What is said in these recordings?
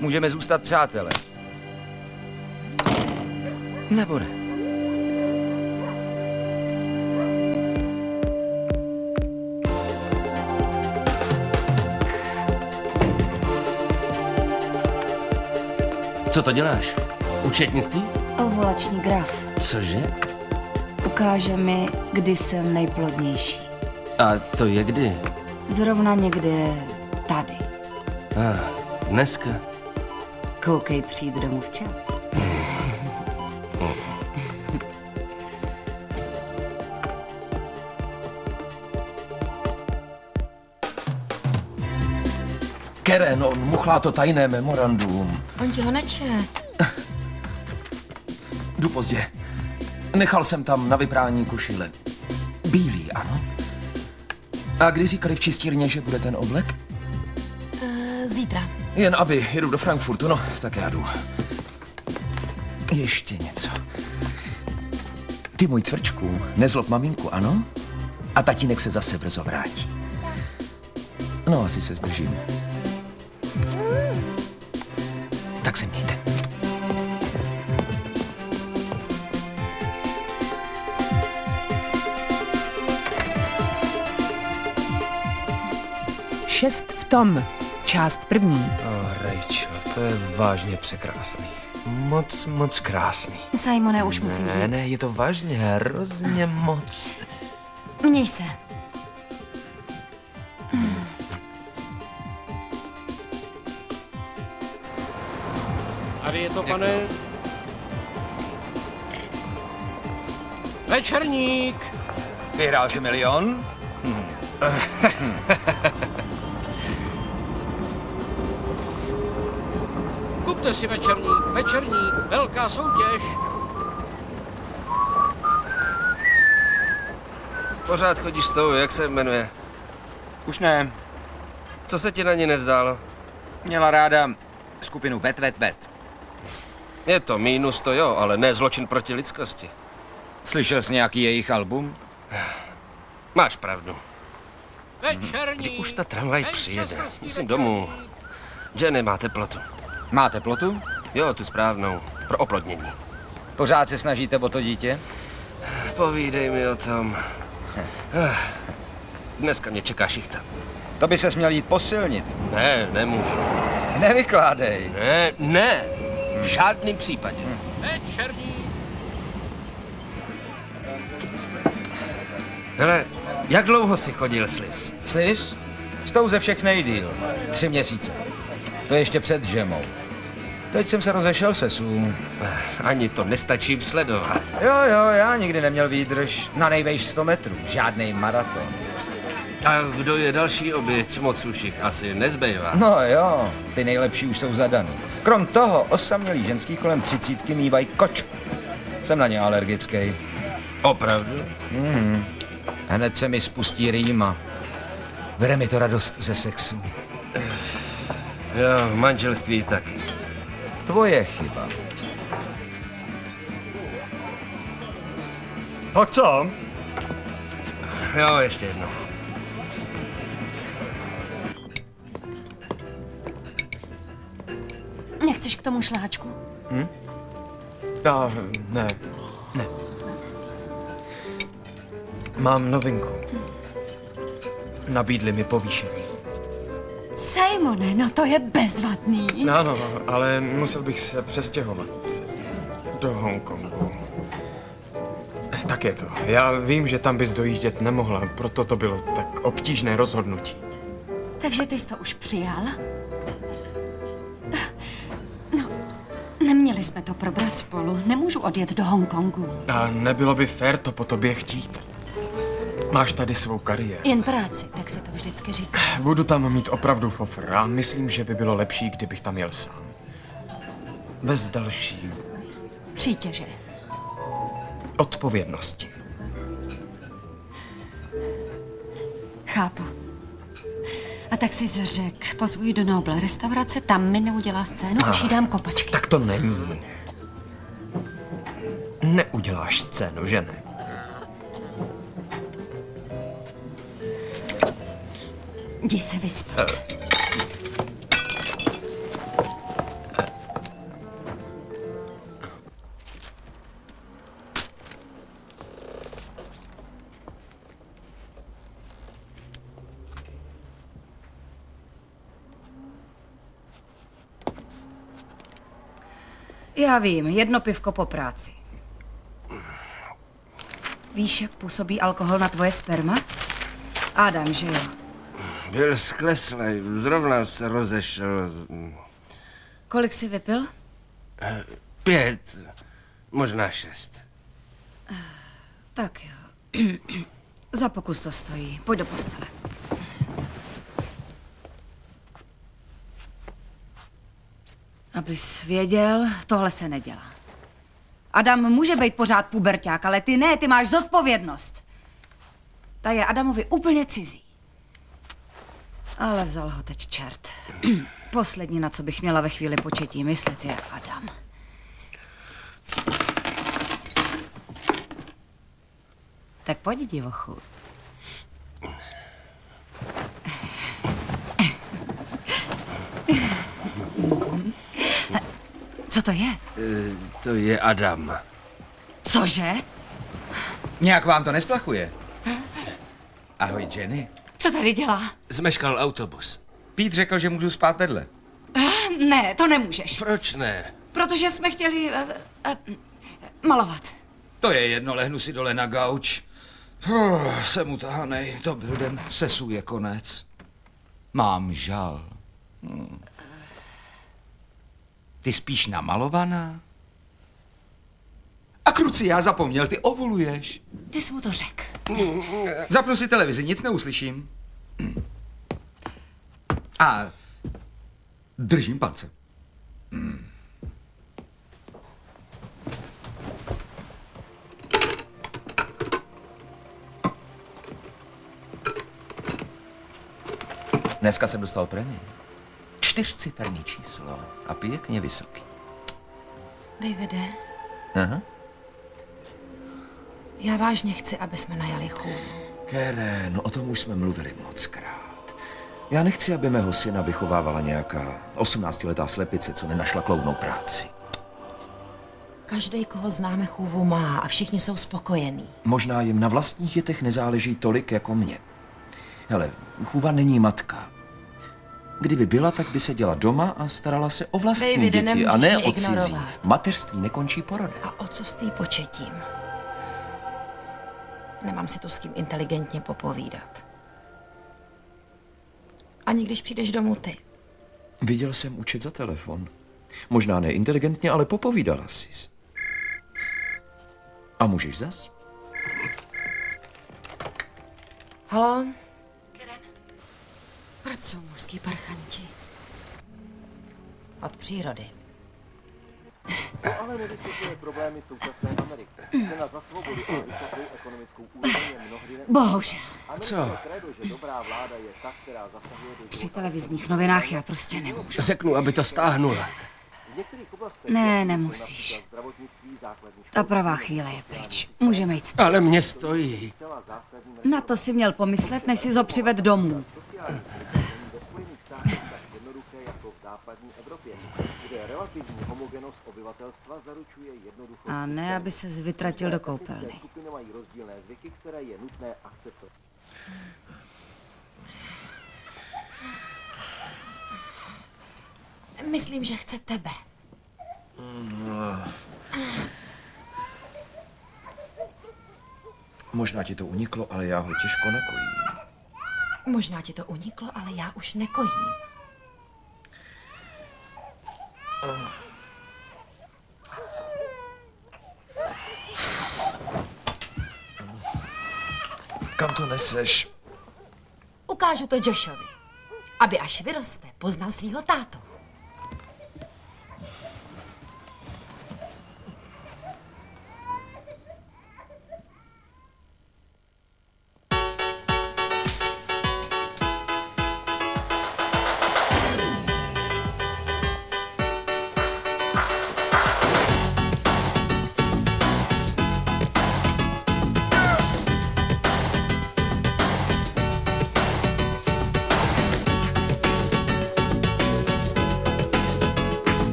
Můžeme zůstat přátelé. Nebo ne? Co to děláš? Účetnictví? Ovulační graf. Cože? Ukáže mi, kdy jsem nejplodnější. A to je kdy? Zrovna někde tady. Dneska. Koukej přijít domů včas. Keren, on muchlá to tajné memorandum. On ti ho nečet. Jdu pozdě. Nechal jsem tam na vyprání košile. Bílý, ano? A kdy říkali v čistírně, že bude ten oblek? Zítra. Jen aby, jedu do Frankfurtu, no, tak já jdu. Ještě něco. Ty, můj cvrčku, nezlob maminku, ano? A tatínek se zase brzo vrátí. No, asi se zdržím. Tak se mějte. Šest v tom. Část první. Rachel, to je vážně překrásný. Moc krásný. Simone, už musím jít. Ne, je to vážně hrozně moc. Měj se. Tady je to, pane. Večerník. Vyhrál jsi milion? Kupte si večerník, velká soutěž. Pořád chodíš s tou, jak se jmenuje? Už ne. Co se ti na ní nezdálo? Měla ráda skupinu Bet. Je to mínus, to jo, ale ne zločin proti lidskosti. Slyšel jsi nějaký jejich album? Máš pravdu. Kdy už ta tramvaj přijede? Musím domů. Jenny má teplotu. Má teplotu? Jo, tu správnou. Pro oplodnění. Pořád se snažíte o to dítě? Povídej mi o tom. Dneska mě čeká šichta. To by ses měl jít posilnit. Ne, nemůžu. Nevykládej. Ne. V žádném případě. Večerní. Hele, jak dlouho jsi chodil s Liz? Slyš? S tou ze všech nejdýl. 3 měsíce. To je ještě před žemou. Teď jsem se rozešel se Sů. Ani to nestačím sledovat. Jo, já nikdy neměl výdrž. Na nejvejš 100 metrů. Žádnej maraton. A kdo je další oběť? Moc už jich asi nezbývá. No jo, ty nejlepší už jsou zadaný. Krom toho, osamělý ženský kolem 30 mývají kočku. Jsem na ně alergický. Opravdu? Hned se mi spustí rýma. Bere mi to radost ze sexu. Jo, v manželství taky. Tvoje chyba. Tak co? Jo, ještě jednou. Nechceš k tomu šláčku? Ne. Mám novinku. Nabídli mi povýšení. Simone, no to je bezvadný. Ano, ale musel bych se přestěhovat do Hongkongu. Tak je to. Já vím, že tam bys dojíždět nemohla, proto to bylo tak obtížné rozhodnutí. Takže ty jsi to už přijal? No, neměli jsme to probrat spolu. Nemůžu odjet do Hongkongu. A nebylo by fér to po tobě chtít. Máš tady svou kariéru. Jen práci, tak se to vždycky říká. Budu tam mít opravdu fofr a myslím, že by bylo lepší, kdybych tam jel sám. Bez další Přítěže. odpovědnosti. Chápu. A tak si řek, pozvu ji do Noble restaurace, tam mi neudělá scénu, už jí dám kopačky. Tak to není. Neuděláš scénu, že ne? Jdi se vycpat. Já vím, 1 pivko po práci. Víš, jak působí alkohol na tvoje sperma? Adam, že jo? Byl skleslej, zrovna se rozešel. Kolik jsi vypil? 5, možná 6. Tak jo. Za pokus to stojí. Pojď do postele. Abys věděl, tohle se nedělá. Adam může být pořád puberťák, ale ty ne, ty máš zodpovědnost. Ta je Adamovi úplně cizí. Ale vzal ho teď čert. Poslední, na co bych měla ve chvíli početí myslet, je Adam. Tak pojď, divochu. Co to je? To je Adam. Cože? Nějak vám to nesplachuje? Ahoj, Jenny. Co tady dělá? Zmeškal autobus. Pete řekl, že můžu spát vedle. Ne, to nemůžeš. Proč ne? Protože jsme chtěli malovat. To je jedno, lehnu si dole na gauč. Jsem utahanej, to byl den, sesu je konec. Mám žal. Ty spíš namalovaná? A kruci, já zapomněl, ty ovuluješ. Ty jsi mu to řekl. Zapnu si televizi, nic neuslyším. A držím palce. Dneska jsem dostal prémii. 4ciferný číslo a pěkně vysoký. Davide, Aha. já vážně chci, aby jsme najali chůvu. Kere, no o tom už jsme mluvili mockrát. Já nechci, aby mého syna vychovávala nějaká 18letá slepice, co nenašla kloudnou práci. Každý, koho známe, chůvu má a všichni jsou spokojení. Možná jim na vlastních dětech nezáleží tolik jako mě. Hele, chůva není matka. Kdyby byla, tak by seděla doma a starala se o vlastní Davide, děti a nemůžeš ne mě o cizí. ignorovat. Mateřství nekončí porodem. A otcovství početím. Nemám si tu s kým inteligentně popovídat. Ani když přijdeš domů ty. Viděl jsem účet za telefon. Možná ne inteligentně, ale popovídala jsi. A můžeš zas? Halo? Proč jsou mužský parchanti? Od přírody. To ale nevysvětluje problémy současné Ameriky. Cena za svobodu a vysokou ekonomickou úroveň je mnohdy Bohužel. Co? kredo, že dobrá vláda je ta, která zasahuje do Při televizních novinách já prostě nemůžu. Řeknu, aby to stáhnula. některých oblastech Ne, nemusíš. zdravotnictví základní Ta pravá chvíle je pryč. Můžeme jít spát. Ale mě stojí. Na to si měl pomyslet, než si ho přived domů. ve Spojených státech tak jednoduché jako v západní Evropě, kde relativní homogenost obyvatelstva zaručuje jednoduchost. A ne, aby se vytratil do koupelny. Skupiny mají rozdílné zvyky, které je nutné akceptovat. Myslím, že chce tebe. Možná ti to uniklo, ale já ho těžko nakojím. Možná ti to uniklo, ale já už nekojím. Kam to neseš? Ukážu to Joshovi, aby až vyroste, poznal svýho tátu.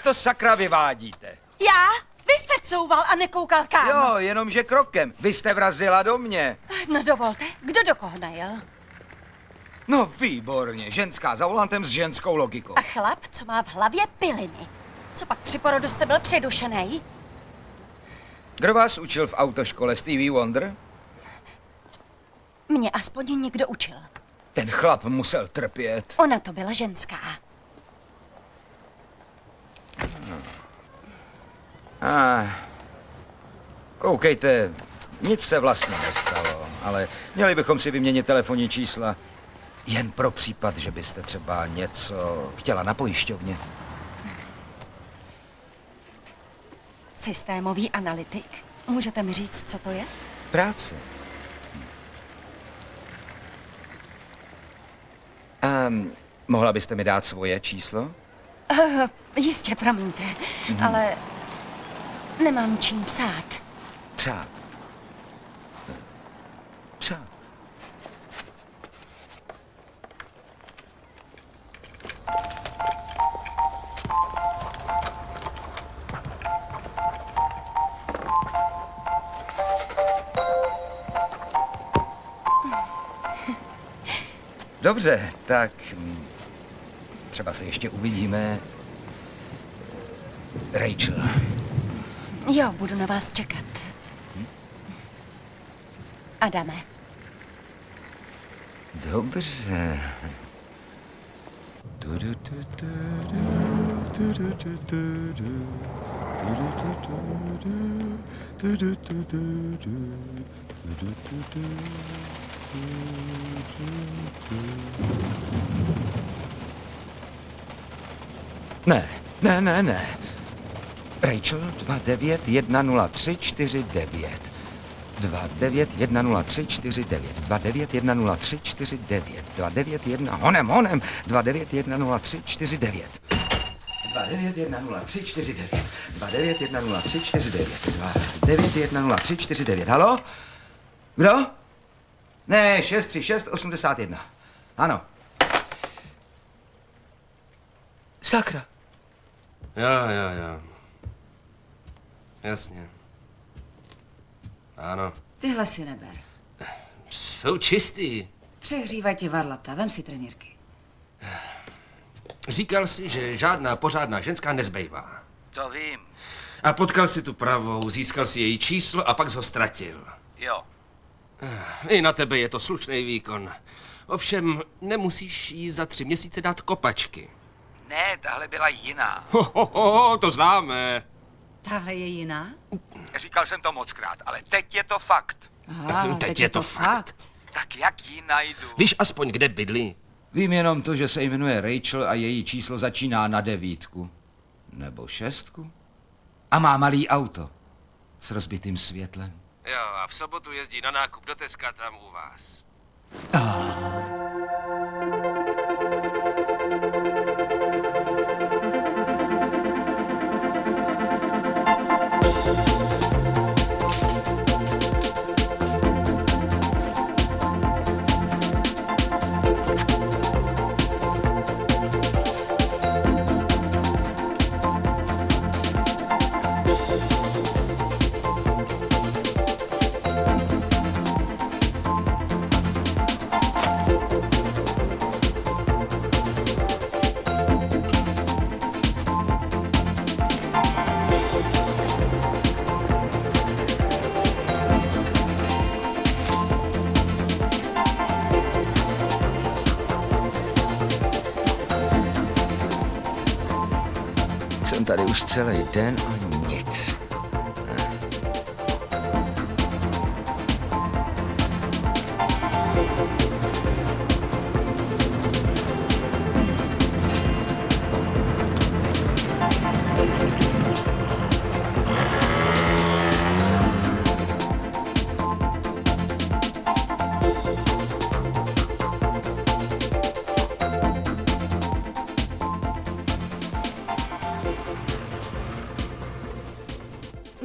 to sakra vyvádíte? Já? Vy jste couval a nekoukal kam. Jo, jenomže krokem. Vy jste vrazila do mě. No dovolte, kdo do koho najel? No výborně, ženská za volantem s ženskou logikou. A chlap, co má v hlavě piliny. Co pak při porodu jste byl předušenej? Kdo vás učil v autoškole, Stevie Wonder? Mě aspoň někdo učil. Ten chlap musel trpět. Ona to byla ženská. Koukejte, nic se vlastně nestalo, ale měli bychom si vyměnit telefonní čísla. Jen pro případ, že byste třeba něco chtěla na pojišťovně. Systémový analytik. Můžete mi říct, co to je? Práce. Mohla byste mi dát svoje číslo? Jistě, promiňte, ale nemám čím psát. Psát. Psát. Dobře, tak třeba se ještě uvidíme. Rachel. Jo, budu na vás čekat. Adame. Dobře. Ne. Rachel 2910349. 2910349. 2910349. 291 honem. 2910349. 2910349. 2910349. 2910349. Halo? Kdo? Ne, 63681. Ano. Sakra. Jo. Jasně. Ano. Tyhle si neber. Jsou čistý. Přehřívaj ti varlata, vem si trenírky. Říkal si, že žádná pořádná ženská nezbejvá. To vím. A potkal si tu pravou, získal si její číslo a pak ho ztratil. Jo. I na tebe je to slušný výkon. Ovšem, nemusíš jí za 3 měsíce dát kopačky. Ne, tahle byla jiná. To známe. Tahle je jiná? Říkal jsem to mockrát, ale teď je to fakt. Aha, Teď je to fakt. Tak jak ji najdu? Víš aspoň, kde bydlí? Vím jenom to, že se jmenuje Rachel a její číslo začíná na 9. Nebo 6. A má malý auto. S rozbitým světlem. Jo, a v sobotu jezdí na nákup do Teska tam u vás. Jsem tady už celý den a nic.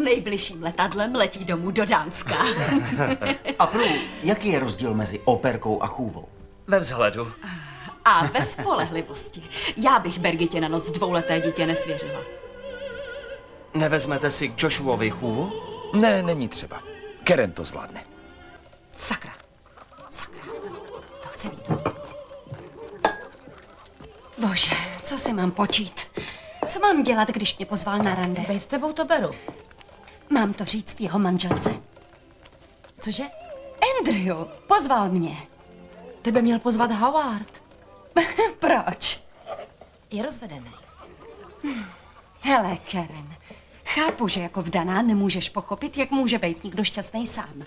Nejbližším letadlem letí domů do Dánska. A Prů, jaký je rozdíl mezi operkou a chůvou? Ve vzhledu. A ve spolehlivosti. Já bych Bergitě na noc 2leté dítě nesvěřila. Nevezmete si k Joshuovi chůvu? Ne, není třeba. Karen to zvládne. Sakra. To chce víno. Bože, co si mám počít? Co mám dělat, když mě pozval na rande? Bejt tebou to beru. Mám to říct jeho manželce? Cože? Andrew pozval mě. Tebe měl pozvat Howard. Proč? Je rozvedený. Hele, Karen, chápu, že jako vdaná nemůžeš pochopit, jak může být někdo šťastný sám.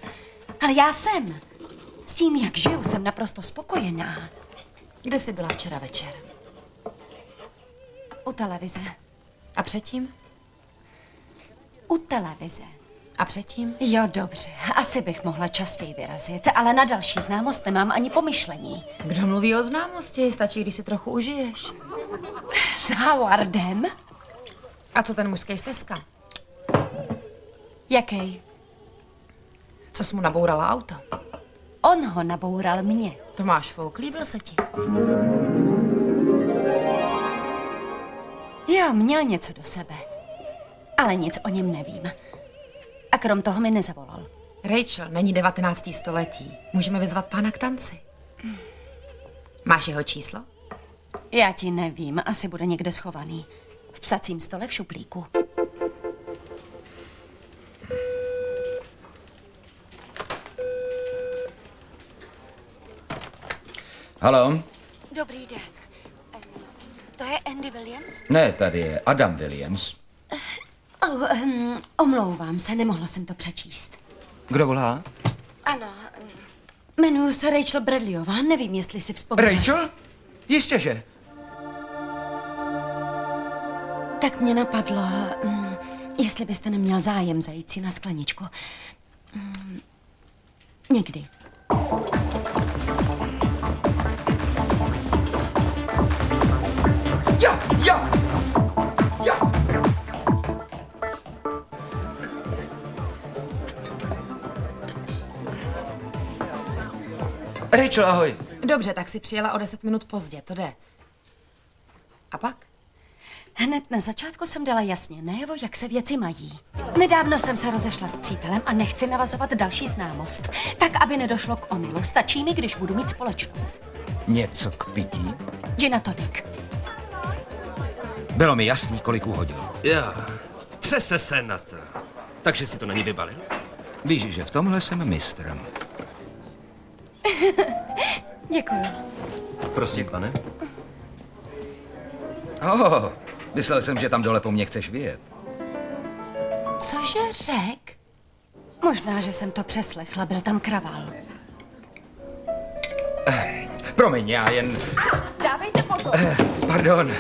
Ale já jsem. S tím, jak žiju, jsem naprosto spokojená. Kde jsi byla včera večer? U televize. A předtím? U televize. A předtím? Jo, dobře. Asi bych mohla častěji vyrazit, ale na další známost nemám ani pomyšlení. Kdo mluví o známosti? Stačí, když si trochu užiješ. S Howardem? A co ten mužský stezka? Jaký? Co jsi mu nabourala auto? On ho naboural mě. Tomáš Fouk, líbil se ti? Jo, měl něco do sebe. Ale nic o něm nevím. A krom toho mi nezavolal. Rachel, není 19. století. Můžeme vyzvat pána k tanci. Máš jeho číslo? Já ti nevím, asi bude někde schovaný. V psacím stole v šuplíku. Halo? Dobrý den. To je Andy Williams? Ne, tady je Adam Williams. Omlouvám se, nemohla jsem to přečíst. Kdo volá? Ano, jmenuji se Rachel Bradleyová, nevím, jestli si vzpomínáš. Rachel? Jistě, že. Tak mě napadlo, jestli byste neměl zájem zajít si na skleničku. Někdy. Ja! Rachel, ahoj. Dobře, tak si přijela o 10 minut pozdě, to jde. A pak? Hned na začátku jsem dala jasně najevo, jak se věci mají. Nedávno jsem se rozešla s přítelem a nechci navazovat další známost. Tak, aby nedošlo k omylu. Stačí mi, když budu mít společnost. Něco k pití? Gin a tonic. Bylo mi jasný, kolik uhodil. Já. Třese se na to. Takže si to na ní vybalil? Víš, že v tomhle jsem mistrem. Děkuju. Prosím, pane. Myslel jsem, že tam dole po mně chceš vyjet. Cože řek? Možná, že jsem to přeslechla, byl tam kravál. Promiň, já jen... Dávejte pozor. Pardon.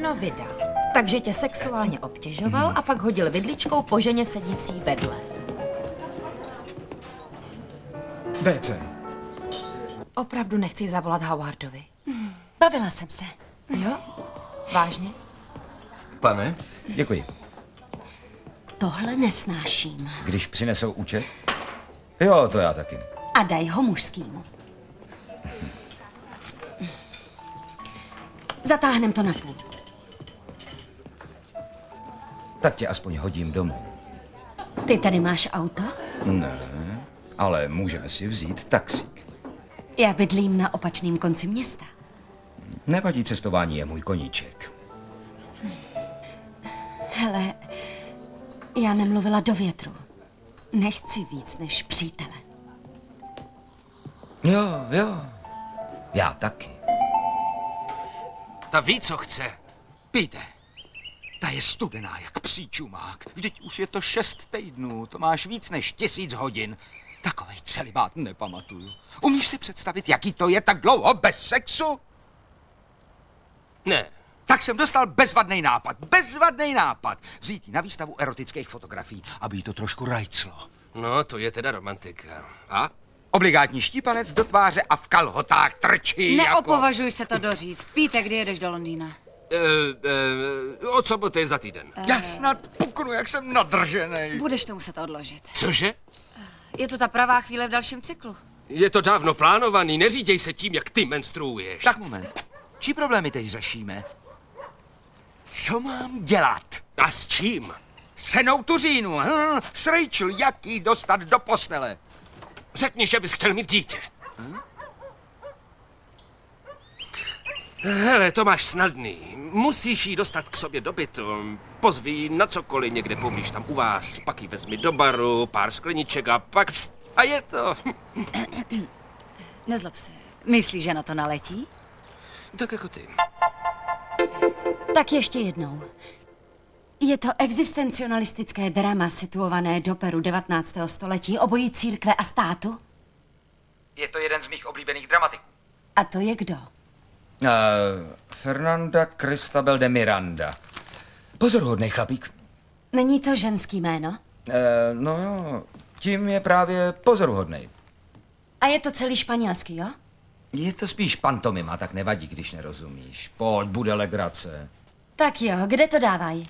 No vida. Takže tě sexuálně obtěžoval a pak hodil vidličkou po ženě sedící vedle. BC. Opravdu nechci zavolat Howardovi. Bavila jsem se. Jo? Vážně? Pane? Děkuji. Tohle nesnáším. Když přinesou účet? Jo, to já taky. A daj ho mužskýmu. Zatáhnem to na půl. Tak tě aspoň hodím domů. Ty tady máš auto? Ne, ale můžeme si vzít taxík. Já bydlím na opačném konci města. Nevadí, cestování je můj koníček. Hele, já nemluvila do větru. Nechci víc než přítele. Jo. Já taky. Ta ví, co chce. Pijte. Ta je studená jak psí čumák. Vždyť už je to 6 týdnů, to máš víc než 1000 hodin. Takovej celibát nepamatuju. Umíš si představit, jaký to je tak dlouho bez sexu? Ne. Tak jsem dostal bezvadný nápad. Vzít ji na výstavu erotických fotografií, aby jí to trošku rajclo. No, to je teda romantika. A? Obligátní štípanec do tváře a v kalhotách trčí Neopovažuj se to doříct. Píte, kdy jedeš do Londýna? Od soboty za týden. Já snad puknu, jak jsem nadrženej. Budeš to muset odložit. Cože? Je to ta pravá chvíle v dalším cyklu. Je to dávno plánovaný, neřídej se tím, jak ty menstruuješ. Tak moment. Čí problémy teď řešíme? Co mám dělat? A s čím? S cenou tuřínu, s Rachel, jak jí dostat do postele? Řekni, že bys chtěl mít dítě. Hele, to máš snadný. Musíš jí dostat k sobě do bytu. Pozví ji na cokoliv někde poblíž tam u vás. Pak ji vezmi do baru, pár skleniček a pak... A je to. Nezlob se. Myslíš, že na to naletí? Tak jako ty. Tak ještě jednou. Je to existencionalistické drama situované do Peru 19. století obojí církve a státu? Je to jeden z mých oblíbených dramatiků. A to je kdo? Fernanda Cristabel de Miranda. Pozoruhodný chlapík. Není to ženský jméno? No jo, tím je právě pozoruhodný. A je to celý španělský, jo? Je to spíš pantomima, tak nevadí, když nerozumíš. Pojď, bude legrace. Tak jo, kde to dávají?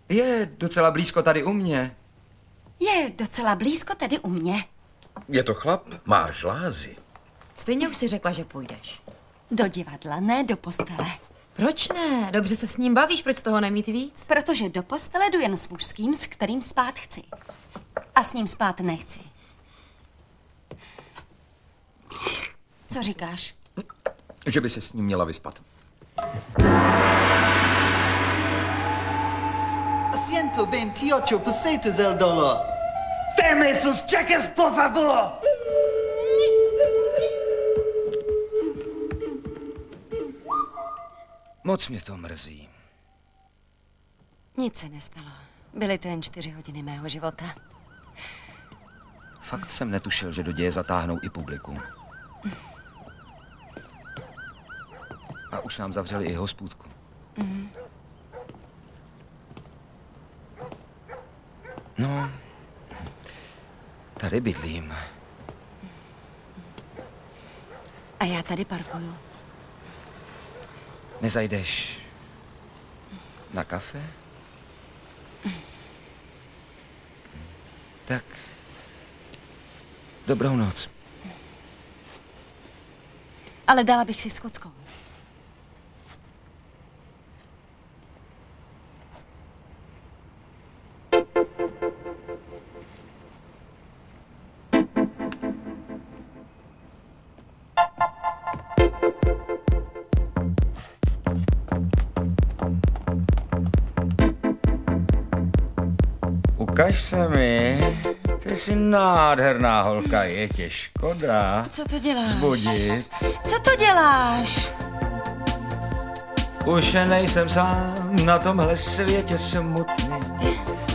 Je docela blízko tady u mě. Je docela blízko tady u mě. Je to chlap? Má žlázy. Stejně už si řekla, že půjdeš. Do divadla, ne do postele. Proč ne? Dobře se s ním bavíš, proč z toho nemít víc? Protože do postele jdu jen s mužským, s kterým spát chci. A s ním spát nechci. Co říkáš? Že by se s ním měla vyspat. Asiento 28 pesetas el dólar. Deme esos cheques, por favor. Moc mě to mrzí. Nic se nestalo. Byly to jen 4 hodiny mého života. Fakt jsem netušil, že do děje zatáhnou i publikum. A už nám zavřeli i hospůdku. No, tady bydlím. A já tady parkuju. Nezajdeš na kafe? Tak, dobrou noc. Ale dala bych si skotskou. Ukaž se mi. Ty jsi nádherná holka, je tě škoda. Co to děláš? Zbudit. Co to děláš? Už nejsem sám na tomhle světě smutný.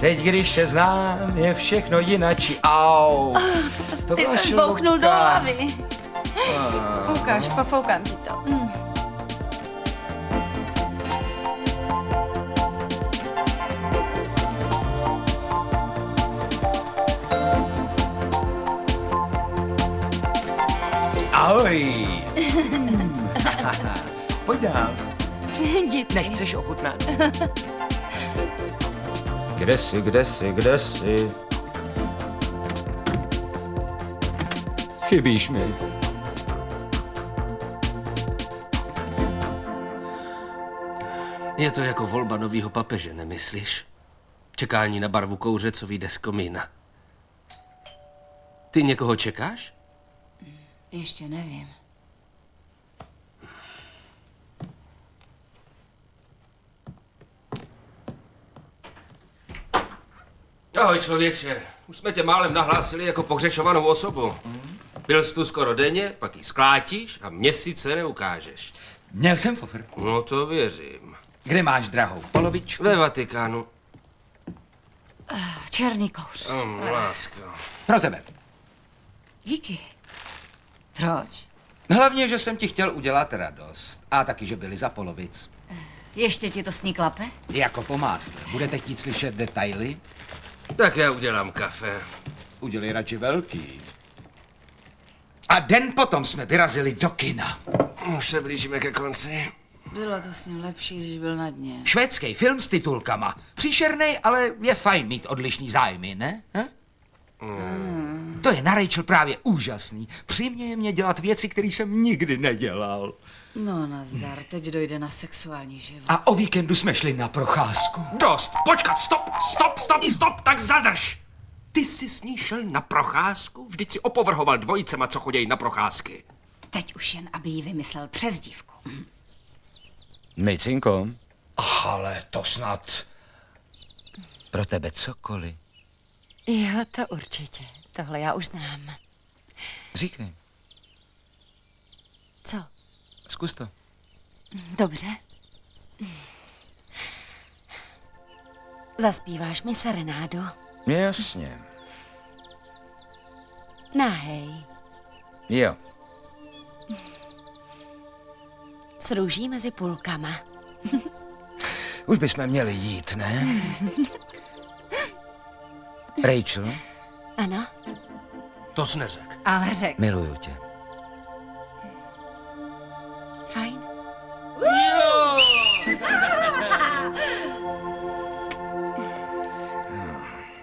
Teď, když tě znám, je všechno jinačí. Au! To Ty byla jsi bouchnul do šluka. hlavy. Ukaž, pofoukám ti to. Ahoj! Pojď dál. Díky. Nechceš ochutnat? Kde jsi? Chybíš mi. Je to jako volba novýho papeže, nemyslíš? Čekání na barvu kouře, co vyjde z komína. Ty někoho čekáš? Ještě nevím. Ahoj, člověče. Už jsme tě málem nahlásili jako pohřešovanou osobu. Byl jsi tu skoro denně, pak ji sklátíš a měsíc se neukážeš. Měl jsem fofr. No to věřím. Kde máš drahou polovičku? Ve Vatikánu. Černý kouř. Lásko. Pro tebe. Díky. Proč? Hlavně, že jsem ti chtěl udělat radost. A taky, že byli za polovic. Ještě ti to sní klape? Jako po másle. Budete chtít slyšet detaily? Tak já udělám kafe. Udělej radši velký. A den potom jsme vyrazili do kina. Už se blížíme ke konci. Bylo to s ním lepší, když byl na dně. Švédský film s titulkama. Příšernej, ale je fajn mít odlišný zájmy, ne? To je na Rachel právě úžasný. Přiměje mě dělat věci, které jsem nikdy nedělal. No nazdar, teď dojde na sexuální život. A o víkendu jsme šli na procházku. Dost, počkat, stop, tak zadrž. Ty jsi s ní šel na procházku? Vždyť si opovrhoval dvojicema, co chodějí na procházky. Teď už jen, aby jí vymyslel přezdívku. Micinko, Ale to snad... pro tebe cokoliv. Jo, to určitě. Tohle já už znám. Říkej, Co? zkus to. Dobře. Zaspíváš mi serenádu? Jasně. Nahej. Jo. S růží mezi půlkama. Už bychom měli jít, ne? Rachel, Ano? To jsi neřekl. Ale řek. miluju tě. Fajn.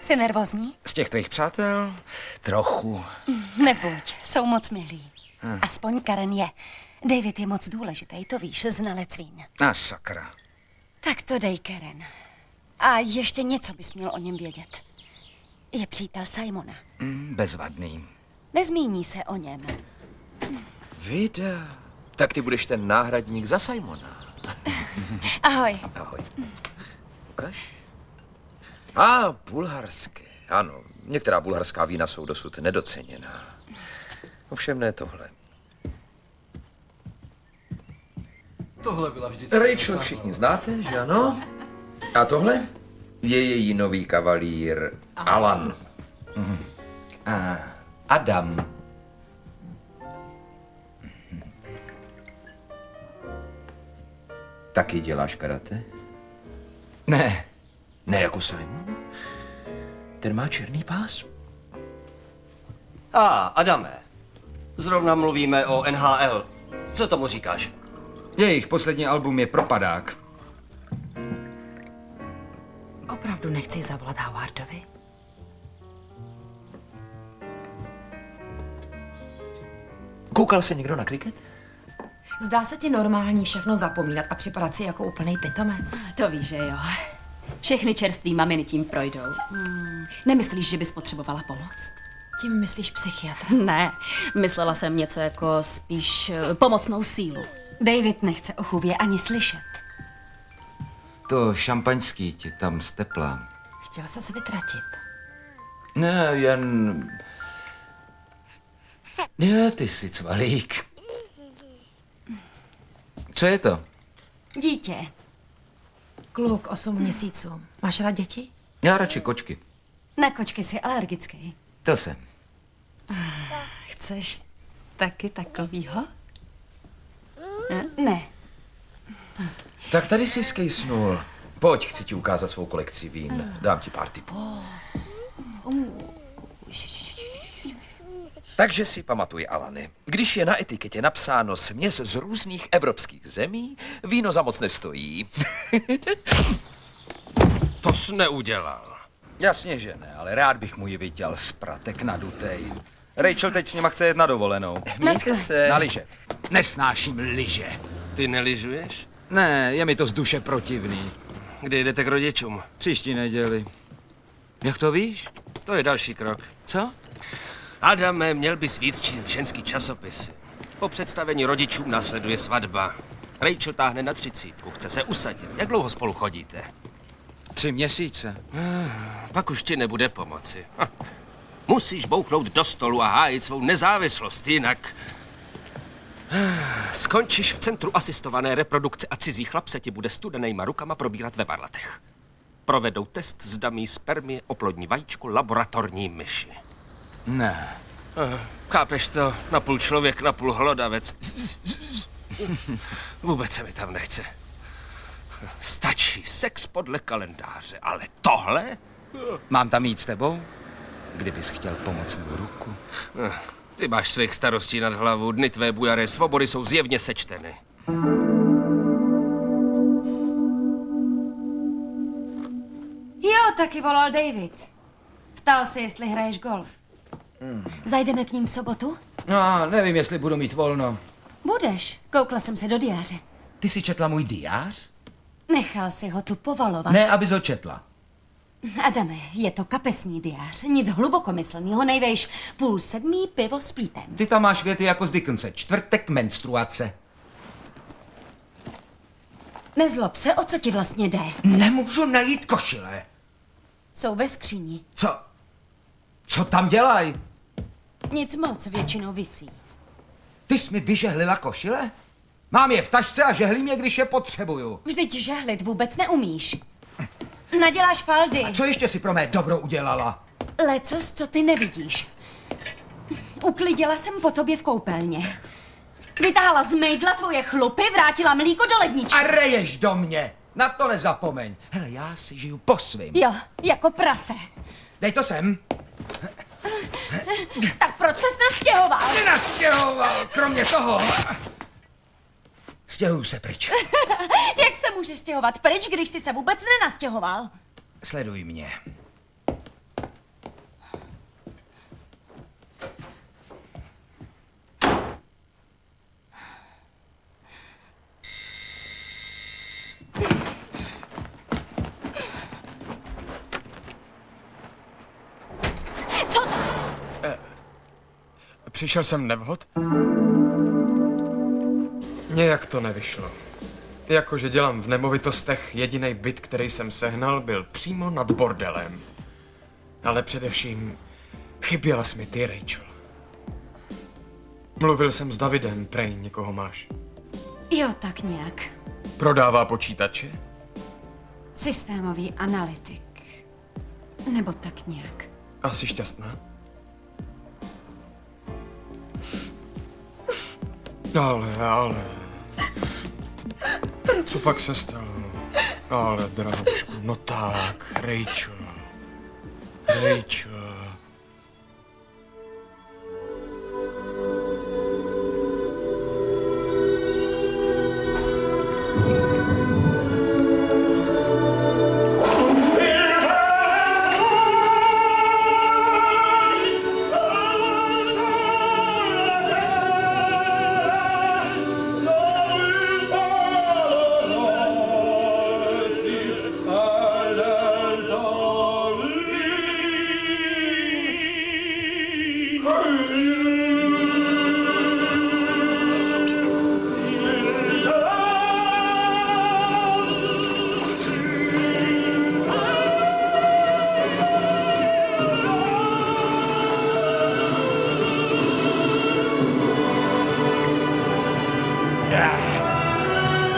Jsi nervózní? Z těch tvých přátel? Trochu. Nebuď, jsou moc milí. Aspoň Karen je. David je moc důležitý, to víš, znalec vín. A sakra. Tak to dej, Karen. A ještě něco bys měl o něm vědět. Je přítel Simona. Bezvadný. Nezmíní se o něm. Vida. Tak ty budeš ten náhradník za Simona. Ahoj. Ahoj. Ukaž. A, bulharské. Ano, některá bulharská vína jsou dosud nedoceněná. Ovšem ne tohle. Tohle byla vždycky... Rachel všichni znáte, že ano? A tohle je její nový kavalír Alan. A Adam. Taky děláš karate? Ne. Ne jako Simon? Ten má černý pás. Adame, zrovna mluvíme o NHL. Co tomu říkáš? Jejich poslední album je propadák. Opravdu nechci zavolat Howardovi. Koukal se někdo na kriket? Zdá se ti normální všechno zapomínat a připadat si jako úplnej pitomec? To víš, že jo. Všechny čerství maminy tím projdou. Nemyslíš, že bys potřebovala pomoc? Tím myslíš psychiatra? Ne, myslela jsem něco jako spíš pomocnou sílu. David nechce o chůvě ani slyšet. To šampaňský ti tam stepla. Chtěl ses vytratit. Ne, jen... Je, ty jsi cvalík. Co je to? Dítě. Kluk, 8 měsíců. Máš rád děti? Já radši kočky. Na kočky jsi alergický. To jsem. Chceš taky takovýho? Ne. Tak tady jsi skejsnul. Pojď, chci ti ukázat svou kolekci vín. Dám ti pár tipů. Takže si pamatuj, Alane, když je na etiketě napsáno směs z různých evropských zemí, víno za moc nestojí. To jsi neudělal. Jasně, že ne, ale rád bych mu ji vytěl z pratek nadutej. Rachel teď s nima chce jet na dovolenou. Mějte se. Na lyže. Nesnáším lyže. Ty nelyžuješ? Ne, je mi to z duše protivný. Kdy jdete k rodičům? Příští neděli. Jak to víš? To je další krok. Co? Adame, měl bys víc číst ženský časopisy. Po představení rodičům následuje svatba. Rachel táhne na 30, chce se usadit. Jak dlouho spolu chodíte? 3 měsíce. Pak už ti nebude pomoci. Musíš bouchnout do stolu a hájit svou nezávislost, jinak... Skončíš v centru asistované reprodukce a cizí chlap se ti bude studenejma rukama probírat ve varlatech. Provedou test z damí spermie, oplodní vajíčko, laboratorní myši. Ne. Chápeš to? Napůl člověk, napůl hlodavec. Vůbec se mi tam nechce. Stačí sex podle kalendáře, ale tohle? Mám tam jít s tebou? Kdybys chtěl pomocnou ruku. Ty máš svých starostí nad hlavu, dny tvé bujaré svobody jsou zjevně sečteny. Jo, taky volal David. Ptal se, jestli hraješ golf. Zajdeme k ním v sobotu? No, nevím, jestli budu mít volno. Budeš. Koukla jsem se do diáře. Ty jsi četla můj diář? Nechal si ho tu povalovat. Ne, abys ho četla. Adame, je to kapesní diář. Nic hlubokomyslného, nejvejš 6:30 pivo s plítem. Ty tam máš věty jako z Dickense. Čtvrtek menstruace. Nezlob se, o co ti vlastně jde? Nemůžu najít košile. Jsou ve skříni. Co? Co tam dělají? Nic moc, většinou visí. Ty jsi mi vyžehlila košile? Mám je v tašce a žehlím je, když je potřebuju. Vždyť žehlit vůbec neumíš. Naděláš faldy. A co ještě si pro mé dobro udělala? Lecos, co ty nevidíš. Uklidila jsem po tobě v koupelně. Vytáhla z mejdla tvoje chlupy, vrátila mlíko do ledničky. A reješ do mě. Na to nezapomeň. Hele, já si žiju po svým. Jo, jako prase. Dej to sem. Tak proč ses nastěhoval? Nenastěhoval, kromě toho. Stěhuju se pryč. Jak se můžeš stěhovat pryč, když jsi se vůbec nenastěhoval? Sleduj mě. Co zas? Přišel jsem nevhod? Nějak to nevyšlo. Jakože dělám v nemovitostech, jediný byt, který jsem sehnal, byl přímo nad bordelem. Ale především chyběla jsi mi ty, Rachel. Mluvil jsem s Davidem, prej, někoho máš. Jo, tak nějak. Prodává počítače? Systémový analytik. Nebo tak nějak. A jsi šťastná? Ale... Co pak se stalo? Ale, drahušku, no tak, Rachel.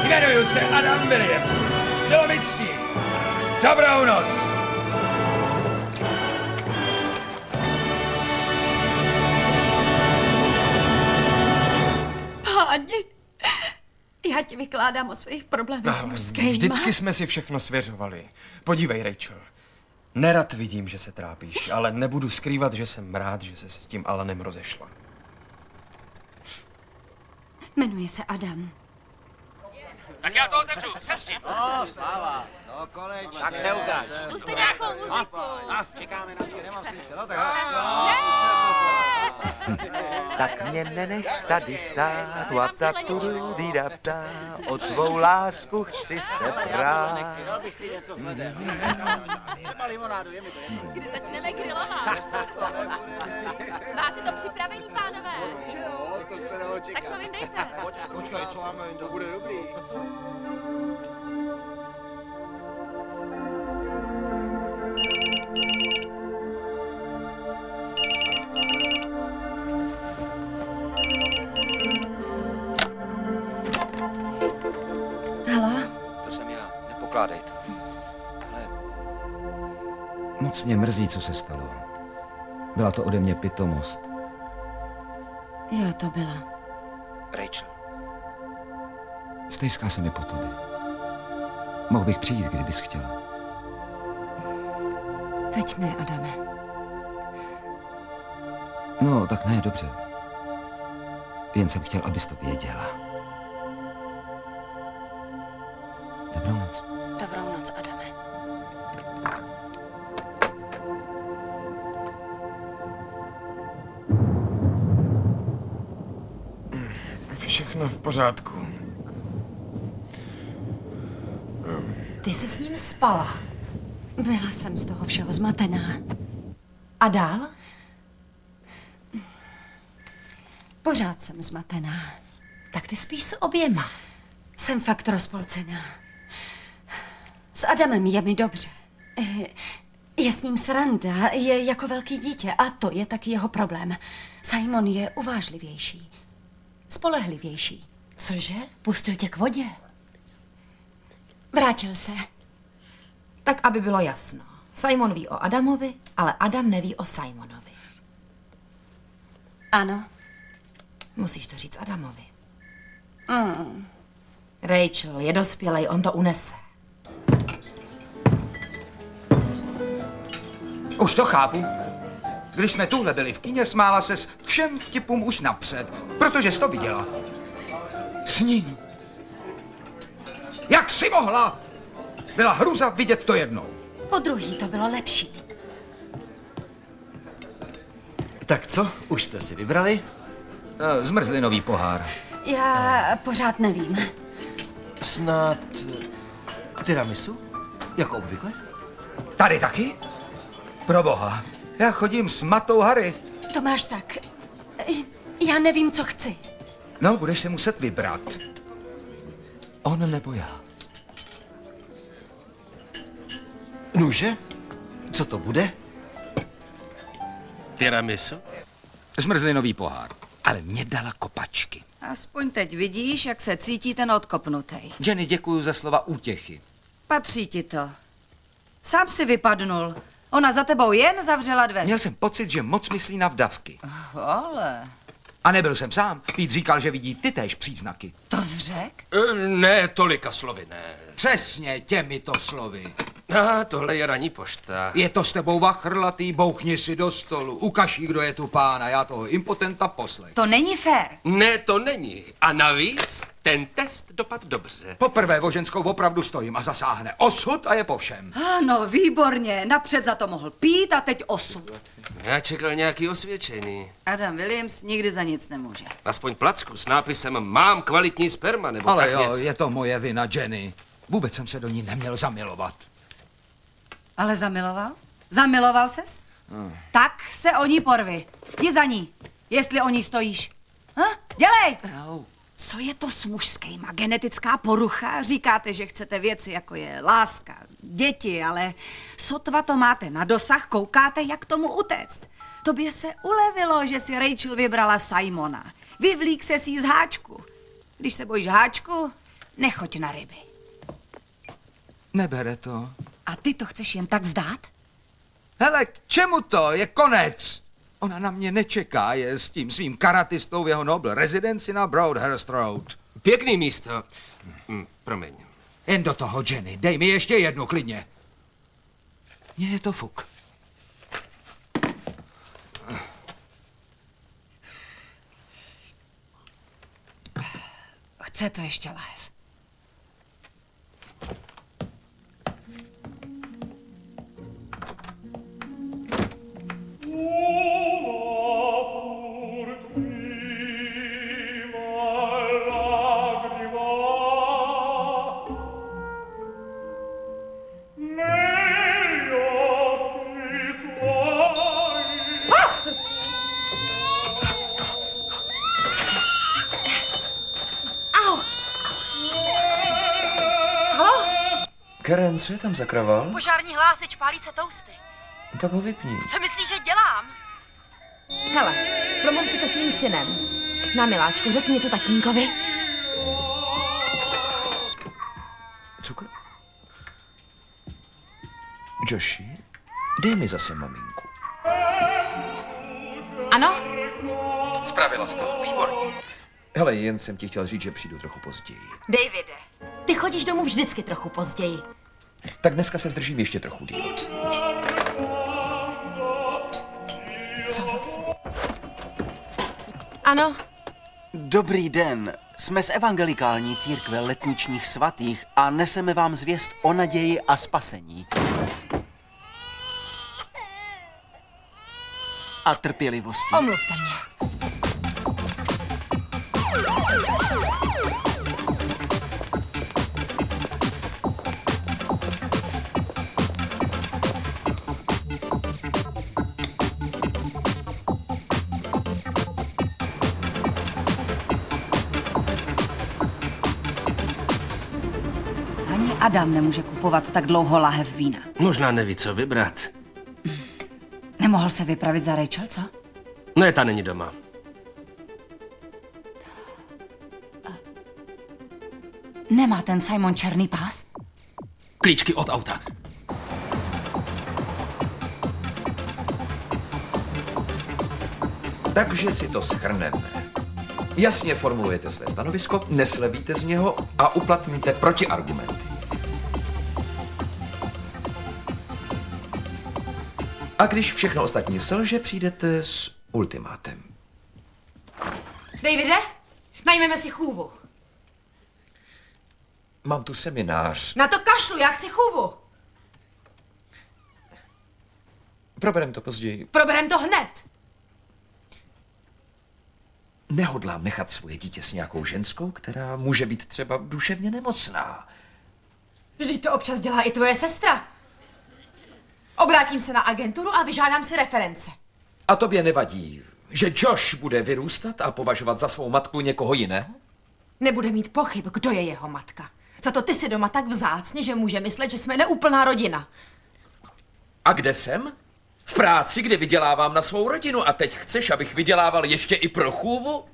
Jmenuji se Adam Williams. Bylo mi ctí. Dobrou noc. Páni, já ti vykládám o svých problémech s mužskýma. Vždycky jsme si všechno svěřovali. Podívej, Rachel. Nerad vidím, že se trápíš, ale nebudu skrývat, že jsem rád, že se s tím Alanem rozešla. Jmenuje se Adam. Tak já to otevřu, jsem s tím. Sláva. No, konečně. Tak se ukáž. Puste nějakou muziku. Čekáme na tě. Nemám slyšet. No tak Tak mě nenech tady stát, waptaturu-di-dapta, o tvou lásku chci se prát. Dal bych si něco s ledem. Třeba limonádu, je mi to jedno. Kdy začneme grilovat? Máte to připravený, pánové? To se dalo čekat. Tak to vyndejte. Počkej, co máme, to bude dobrý. Halo? To jsem já, nepokládejte. Ale Moc mě mrzí, co se stalo. Byla to ode mě pitomost. Jo, to byla. Rachel, Stejská se mi po tobě. Mohl bych přijít, kdybys chtěla. Teď ne, Adame. No, tak ne, dobře. Jen jsem chtěl, abys to věděla. Dobrou noc. Dobrou noc, Adame. všechno v pořádku. Ty jsi s ním spala. Byla jsem z toho všeho zmatená. A dál? Pořád jsem zmatená. Tak ty spíš s oběma. Jsem fakt rozpolcená. S Adamem je mi dobře. Je s ním sranda, je jako velký dítě a to je taky jeho problém. Simon je uvážlivější, spolehlivější. Cože? Pustil tě k vodě? Vrátil se. Tak, aby bylo jasno. Simon ví o Adamovi, ale Adam neví o Simonovi. Ano. Musíš to říct Adamovi. Mm. Rachel je dospělej, on to unese. Už to chápu. Když jsme tuhle byli v kině, smála ses všem vtipům už napřed, protože jsi to viděla. S ním. Jak jsi mohla? Byla hruza vidět to jednou. Po druhý to bylo lepší. Tak co, už jste si vybrali? Zmrzlinový pohár. Já pořád nevím. Snad tiramisu? Jako obvykle? Tady taky? Proboha, já chodím s Matou Harry. To máš tak. Já nevím, co chci. No, budeš se muset vybrat. On nebo já. Nuže? Co to bude? Tiramisu? Zmrzlinový pohár. Ale mě dala kopačky. Aspoň teď vidíš, jak se cítí ten odkopnutej. Jenny, děkuju za slova útěchy. Patří ti to. Sám si vypadnul. Ona za tebou jen zavřela dveře. Měl jsem pocit, že moc myslí na vdavky. Ale... A nebyl jsem sám. Pít říkal, že vidí ty též příznaky. To zřek? Ne, tolika slovy, ne. Přesně těmito slovy. Tohle je ranní pošta. Je to s tebou vachrlatý, bouchni si do stolu. Ukaž jí, kdo je tu pán a já toho impotenta poslech. To není fér. Ne, to není. A navíc ten test dopadl dobře. Poprvé o ženskou opravdu stojím a zasáhne osud a je po všem. Ano, výborně. Napřed za to mohl pít a teď osud. Já čekal nějaký osvědčení. Adam Williams nikdy za nic nemůže. Aspoň placku s nápisem mám kvalitní sperma, nebo Ale tak jo, něco. je to moje vina, Jenny. Vůbec jsem se do ní neměl zamilovat. Ale zamiloval? Zamiloval ses? Tak se o ní porvi. Jdi za ní, jestli o ní stojíš. Dělej! Co je to s mužskýma? Genetická porucha? Říkáte, že chcete věci, jako je láska, děti, ale sotva to máte na dosah, koukáte, jak tomu utéct. Tobě se ulevilo, že si Rachel vybrala Simona. Vyvlík se si z háčku. Když se bojíš háčku, nechoď na ryby. Nebere to. A ty to chceš jen tak vzdát? Hele, k čemu to? Je konec. Ona na mě nečeká, je s tím svým karatistou v jeho Noble Residency na Broadhurst Road. Pěkný místo. Promiň. Jen do toho, Jenny. Dej mi ještě jednu, klidně. Mně je to fuk. Chce to ještě lahev. Karen, co je tam za kraval? Požární hlásič, pálí se tousty. Tak ho vypni. Co myslíš, že dělám? Hele, promluv si se svým synem. Na miláčku, řekni něco tatínkovi. Cukr? Joshi, dej mi zase maminku. Ano? Spravila jsi to, výborně. Hele, jen jsem ti chtěl říct, že přijdu trochu později. Davide, ty chodíš domů vždycky trochu později. Tak dneska se zdržím ještě trochu díl. Co zase? Ano? Dobrý den, jsme z evangelikální církve Letničních svatých a neseme vám zvěst o naději a spasení. A trpělivosti. Omluvte mě. Adam nemůže kupovat tak dlouho láhev vína. Možná neví, co vybrat. Nemohl se vypravit za Rachel, co? Ne, ta není doma. Nemá ten Simon černý pás? Klíčky od auta. Takže si to shrneme. Jasně formulujete své stanovisko, neslevíte z něho a uplatníte protiargumenty. A když všechno ostatní selže, přijdete s ultimátem. Davide, najmeme si chůvu. Mám tu seminář. Na to kašlu, já chci chůvu. Proberem to později. Proberem to hned. Nehodlám nechat svoje dítě s nějakou ženskou, která může být třeba duševně nemocná. Vždyť to občas dělá i tvoje sestra. Obrátím se na agenturu a vyžádám si reference. A tobě nevadí, že Josh bude vyrůstat a považovat za svou matku někoho jiného? Nebude mít pochyb, kdo je jeho matka. Za to ty jsi doma tak vzácně, že může myslet, že jsme neúplná rodina. A kde jsem? V práci, kde vydělávám na svou rodinu a teď chceš, abych vydělával ještě i pro chůvu?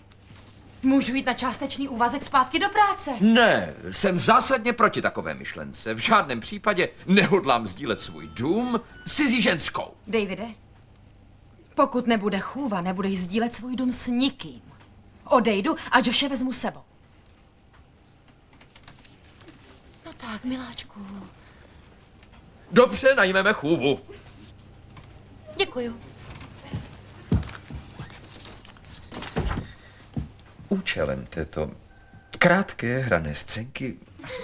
Můžu jít na částečný úvazek zpátky do práce. Ne, jsem zásadně proti takové myšlence. V žádném případě nehodlám sdílet svůj dům s cizí ženskou. Davide, pokud nebude chůva, nebudeš sdílet svůj dům s nikým. Odejdu a Joshe vezmu s sebou. No tak, miláčku. Dobře, najmeme chůvu. Děkuju. Účelem této krátké hrané scénky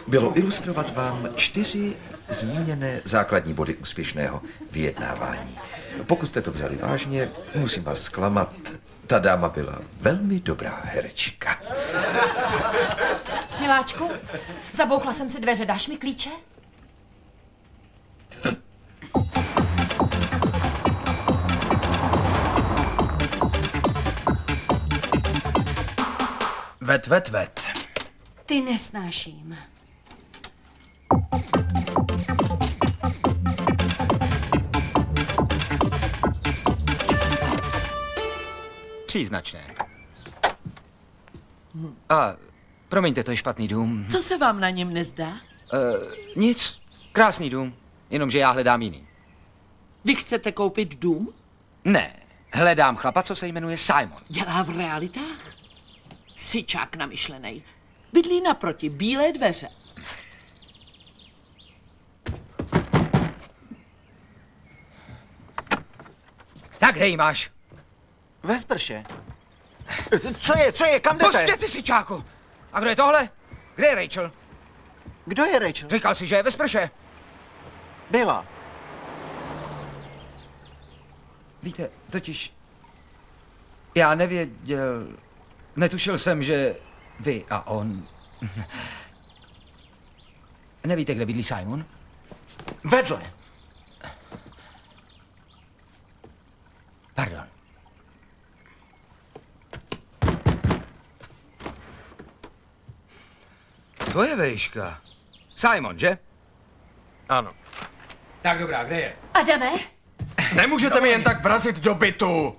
bylo ilustrovat vám 4 zmíněné základní body úspěšného vyjednávání. Pokud jste to vzali vážně, musím vás zklamat. Ta dáma byla velmi dobrá herečka. Miláčku, zabouchla jsem si dveře, dáš mi klíče? Vet. Ty nesnáším. Příznačné. A promiňte, to je špatný dům. Co se vám na něm nezdá? Nic. Krásný dům. Jenomže já hledám jiný. Vy chcete koupit dům? Ne. Hledám chlapa, co se jmenuje Simon. Dělá v realitách? Syčák namyšlenej. Bydlí naproti, bílé dveře. Tak, kde ji máš? Ve sprše. Co je, kam jdete? Pustě, ty syčáku! A kdo je tohle? Kde je Rachel? Kdo je Rachel? Říkal jsi, že je ve sprše. Byla. Víte, totiž já nevěděl, netušil jsem, že vy a on... Nevíte, kde bydlí Simon? Vedle. Pardon. To je vejška. Simon, že? Ano. Tak dobrá, kde je? Adame, Nemůžete mi jen tak vrazit do bytu.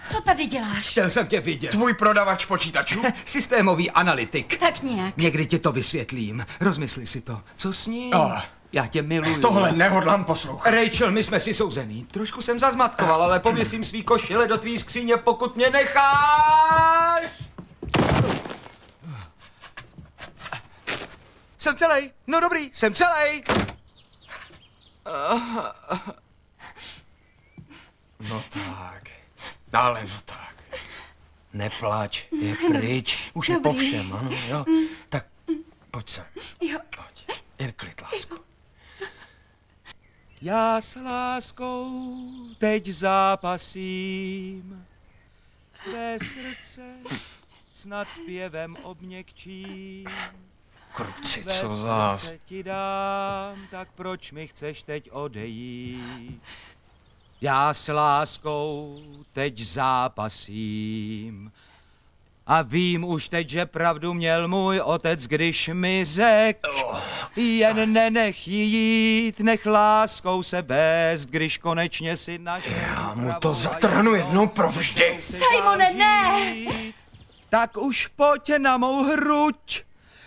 co tady děláš? Chtěl jsem tě vidět. Tvůj prodavač počítačů? Systémový analytik. Tak nějak. Někdy ti to vysvětlím. Rozmysli si to. Co s ním? Já tě miluju. Tohle nehodlám poslouchat. Rachel, my jsme si souzený. Trošku jsem zazmatkoval, ale pověsím svý košile do tvý skříně, pokud mě necháš. Jsem celej. No dobrý, jsem celej. No tak. Ale no tak. Neplač, je pryč. Už je po Dobrý. všem, ano, jo. Tak pojď sem. Jo. Pojď. Jen klid, lásko. Já s láskou teď zápasím, tvé srdce snad zpěvem obměkčím. Kruci, Tvé co vás? srdce ti dám, tak proč mi chceš teď odejít? Já s láskou teď zápasím A vím už teď, že pravdu měl můj otec, když mi řekl, jen nenech jí jít, nech láskou se bézt, když konečně si našel. Já mu to zatrhnu jednou provždy. Simone, ne! Tak už pojď na mou hruď,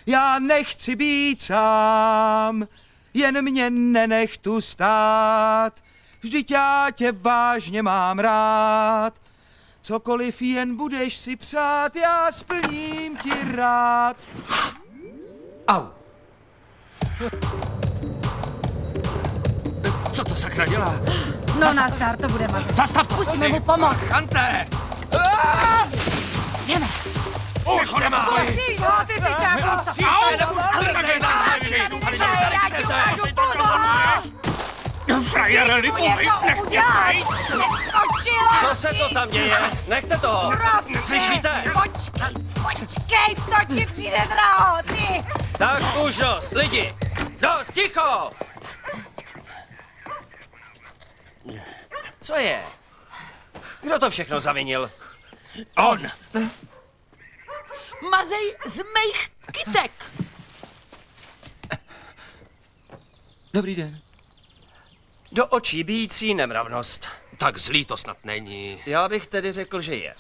já nechci být sám, jen mě nenech tu stát, vždyť já tě vážně mám rád. Cokoliv jen budeš si přát, já splním ti rád. Au. Co to sakra dělá? No nazdar, to bude mazet. Zastav to! Musíme mu pomoct. Chante! Jdeme. Už nemá! Pustí ho, ty si čáku, co? Frajere, libovej, nech mě bejt! Co se to tam děje? Nechte to! Slyšíte? Počkej, to ti přijde draho, ty! Tak už dost, lidi! Dost, ticho! Co je? Kdo to všechno zavinil? On! Mazej z mých kytek! Dobrý den. Do očí bijící nemravnost. Tak zlý to snad není. Já bych tedy řekl, že je.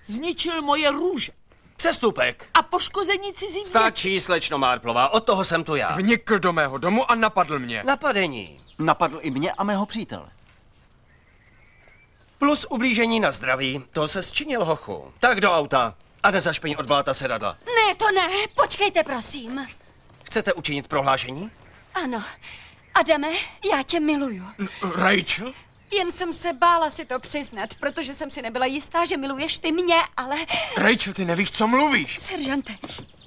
Zničil moje růže. Přestupek. A poškození cizích dětí. Stačí, slečno Marplová, od toho jsem tu já. Vnikl do mého domu a napadl mě. Napadení. Napadl i mě a mého přítele. Plus ublížení na zdraví. To se zčinil, hochu. Tak do auta. A nezašpiň od bláta sedadla. Ne, to ne, počkejte, prosím. Chcete učinit prohlášení? Ano, Adame, já tě miluju. Rachel? Jen jsem se bála si to přiznat, protože jsem si nebyla jistá, že miluješ ty mě, ale... Rachel, ty nevíš, co mluvíš. Seržante,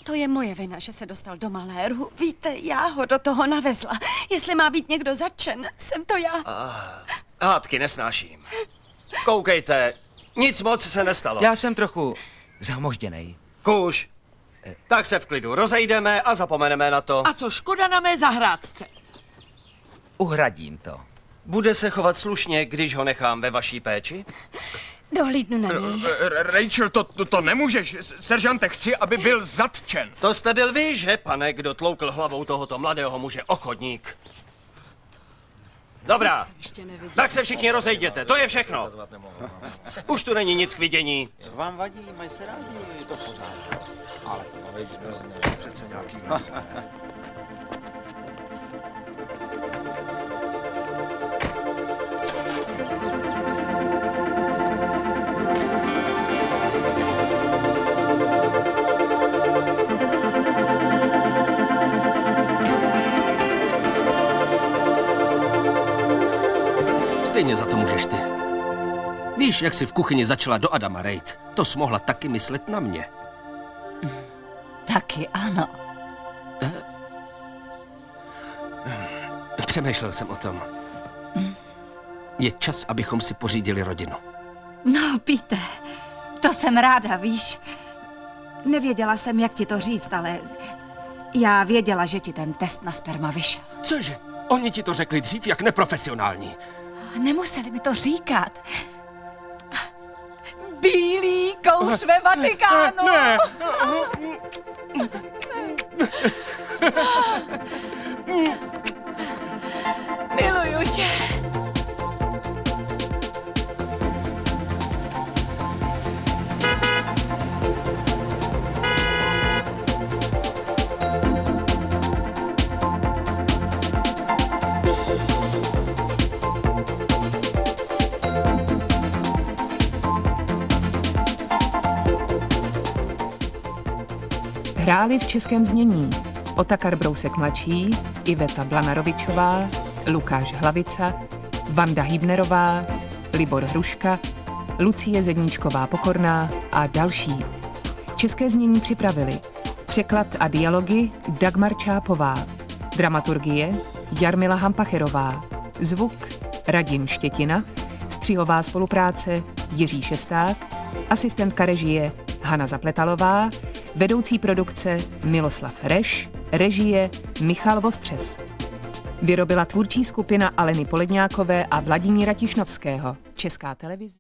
to je moje vina, že se dostal do maléru. Víte, já ho do toho navezla. Jestli má být někdo zatčen, jsem to já. Hádky nesnáším. Koukejte, nic moc se nestalo. Já jsem trochu zamožděnej. Kůž. Tak se v klidu rozejdeme a zapomeneme na to. A co škoda na mé zahrádce? Uhradím to. Bude se chovat slušně, když ho nechám ve vaší péči? Dohlídnu na něj. Rachel, to nemůžeš. Seržante, chci, aby byl zatčen. To jste byl vy, že, pane, kdo tloukl hlavou tohoto mladého muže ochotník? Dobrá, tak se všichni rozejděte, to je všechno. Už tu není nic k vidění. Co vám vadí, mají se rádi, je to pořád. Ale Přece nějaký Stejně za to můžeš ty. Víš, jak jsi v kuchyni začala do Adama rejt? To jsi mohla taky myslet na mě. Taky ano. Přemýšlel jsem o tom. Je čas, abychom si pořídili rodinu. No, Pete, to jsem ráda, víš. Nevěděla jsem, jak ti to říct, ale já věděla, že ti ten test na sperma vyšel. Cože? Oni ti to řekli dřív, jak neprofesionální. Nemuseli mi to říkat. Bílý kouř ve Vatikánu. Ne. Miluju tě. Hráli v českém znění Otakar Brousek mladší, Iveta Blanarovičová, Lukáš Hlavica, Vanda Hybnerová, Libor Hruška, Lucie Zedníčková Pokorná a další. České znění připravili překlad a dialogy Dagmar Čápová, dramaturgie Jarmila Hampacherová, zvuk Radim Štětina, střihová spolupráce Jiří Šesták, asistentka režie Hana Zapletalová, vedoucí produkce Miloslav Reš, režie Michal Vostřes. Vyrobila tvůrčí skupina Aleny Poledňákové a Vladimíra Tišnovského. Česká televize.